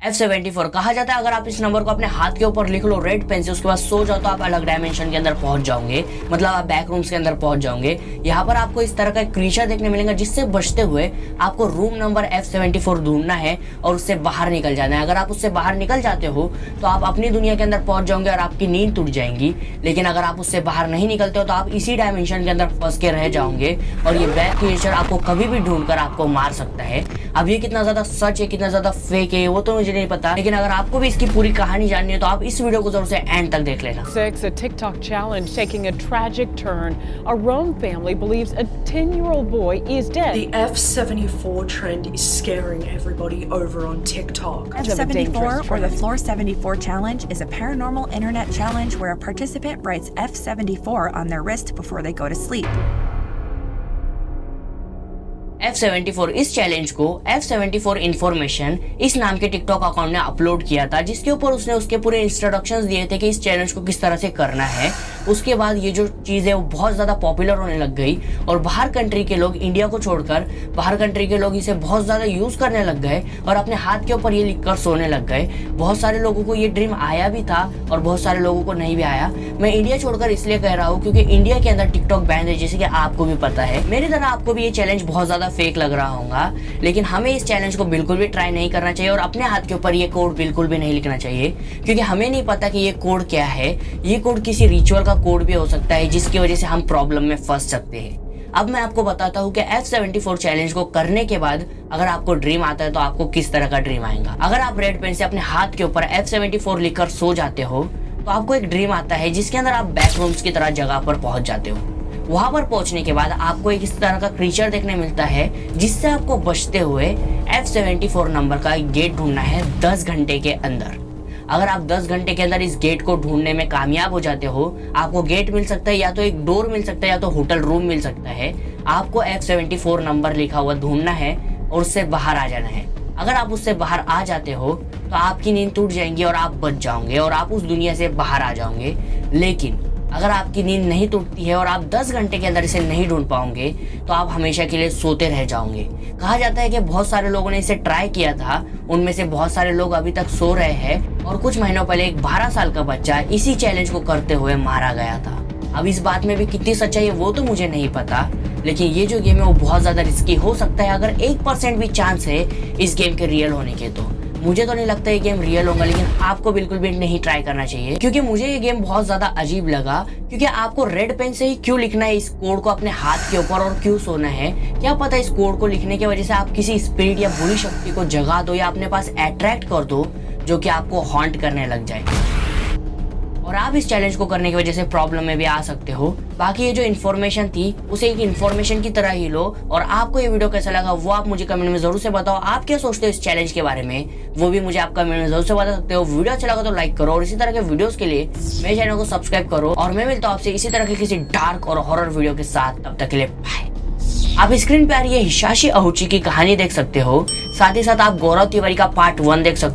F74 कहा जाता है अगर आप इस नंबर को अपने हाथ के ऊपर लिख लो रेड पेन से, उसके बाद सो जाओ तो आप अलग डायमेंशन के अंदर पहुंच जाओगे, मतलब आप बैक रूम्स के अंदर पहुंच जाओगे। यहाँ पर आपको इस तरह का क्रीचर देखने मिलेगा जिससे बचते हुए आपको रूम नंबर F74 ढूंढना है और उससे बाहर निकल जाना है। अगर आप उससे बाहर निकल जाते हो तो आप अपनी दुनिया के अंदर पहुंच जाओगे और आपकी नींद टूट जाएंगी। लेकिन अगर आप उससे बाहर नहीं निकलते हो तो आप इसी डायमेंशन के अंदर फंस के रह जाओगे और ये बैक क्रीचर आपको कभी भी ढूंढकर आपको मार सकता है। अब ये कितना ज्यादा सच है कितना ज्यादा फेक है वो तो मुझे नहीं पता, लेकिन अगर आपको भी इसकी पूरी कहानी जाननी है तो आप इस वीडियो को जरूर से एंड तक देख लेना। A TikTok challenge taking a tragic turn. A Rome family believes a 10-year-old boy is dead. The F74 trend is scaring everybody over on TikTok. F74 or the Floor 74 challenge is a paranormal internet challenge where a participant writes F74 on their wrist before they go to sleep. F74 इस challenge को F74 information इस नाम के TikTok account ने upload किया था, जिसके ऊपर उसने उसके पूरे इंस्ट्रक्शंस दिए थे कि इस चैलेंज को किस तरह से करना है। उसके बाद ये जो चीज़ है वो बहुत ज़्यादा पॉपुलर होने लग गई और बाहर कंट्री के लोग, इंडिया को छोड़कर बाहर कंट्री के लोग इसे बहुत ज़्यादा यूज़ करने लग गए और अपने हाथ के ऊपर ये लिखकर सोने लग गए। बहुत सारे लोगों को ये ड्रीम आया भी था और बहुत सारे लोगों को नहीं भी आया। मैं इंडिया छोड़कर इसलिए कह रहा हूँ क्योंकि इंडिया के अंदर टिकटॉक बैन है, जैसे कि आपको भी पता है। मेरी तरह आपको भी ये चैलेंज बहुत ज़्यादा फेक लग रहा होगा, लेकिन हमें इस चैलेंज को बिल्कुल भी ट्राई नहीं करना चाहिए और अपने हाथ के ऊपर ये कोड बिल्कुल भी नहीं लिखना चाहिए, क्योंकि हमें नहीं पता कि ये कोड क्या है। ये कोड किसी रिचुअल का कोड भी हो सकता है जिसकी वजह से हम प्रॉब्लम में फंस सकते हैं। अब मैं आपको बताता हूँ कि F74 चैलेंज को करने के बाद अगर आपको ड्रीम आता है तो आपको किस तरह का ड्रीम आएगा। अगर आप रेड पेन से अपने हाथ के ऊपर F74 लिखकर सो जाते हो तो आपको एक ड्रीम आता है जिसके अंदर आप बैक रूम्स की तरह जगह पर पहुंच जाते हो। वहां पर पहुंचने के बाद आपको एक इस तरह का क्रीचर देखने मिलता है जिससे आपको बचते हुए F74 नंबर का एक गेट ढूंढना है 10 घंटे के अंदर। अगर आप 10 घंटे के अंदर इस गेट को ढूंढने में कामयाब हो जाते हो, आपको गेट मिल सकता है, या तो एक डोर मिल सकता है या तो होटल रूम मिल सकता है। आपको F74 नंबर लिखा हुआ ढूंढना है और उससे बाहर आ जाना है। अगर आप उससे बाहर आ जाते हो तो आपकी नींद टूट जाएंगी और आप बच जाओगे और आप उस दुनिया से बाहर आ जाओगे। लेकिन अगर आपकी नींद नहीं टूटती है और आप 10 घंटे के अंदर इसे नहीं ढूंढ पाओगे तो आप हमेशा के लिए सोते रह जाओगे। कहा जाता है कि बहुत सारे लोगों ने इसे ट्राई किया था, उनमें से बहुत सारे लोग अभी तक सो रहे हैं और कुछ महीनों पहले एक 12 साल का बच्चा इसी चैलेंज को करते हुए मारा गया था। अब इस बात में भी कितनी सच्चाई है वो तो मुझे नहीं पता, लेकिन ये जो गेम है वो बहुत ज्यादा रिस्की हो सकता है। अगर 1% भी चांस है इस गेम के रियल होने के तो मुझे तो नहीं लगता ये गेम रियल होगा, लेकिन आपको बिल्कुल भी नहीं ट्राई करना चाहिए, क्योंकि मुझे ये गेम बहुत ज्यादा अजीब लगा। क्योंकि आपको रेड पेन से ही क्यों लिखना है इस कोड को अपने हाथ के ऊपर और क्यों सोना है? क्या पता इस कोड को लिखने की वजह से आप किसी स्पिरिट या बुरी शक्ति को जगा दो या अपने पास अट्रैक्ट कर दो जो कि आपको हॉन्ट करने लग जाए और आप इस चैलेंज को करने की वजह से प्रॉब्लम में भी आ सकते हो। बाकी ये जो इन्फॉर्मेशन थी उसे एक इन्फॉर्मेशन की तरह ही लो और आपको ये वीडियो कैसा लगा वो आप मुझे कमेंट में जरूर से बताओ। आप क्या सोचते हो इस चैलेंज के बारे में वो भी मुझे आप कमेंट में जरूर से बता सकते हो। वीडियो अच्छा लगा तो लाइक करो और इसी तरह के वीडियोस के लिए मेरे चैनल को सब्सक्राइब करो और मैं मिलता हूँ आपसे इसी तरह के किसी डार्क और हॉरर वीडियो के साथ। तब तक के लिए बाय। आप स्क्रीन पे आ रही है हिसाशी अहुची की कहानी देख सकते हो, साथ ही साथ आप गौरव तिवारी का पार्ट 1 देख सकते हो।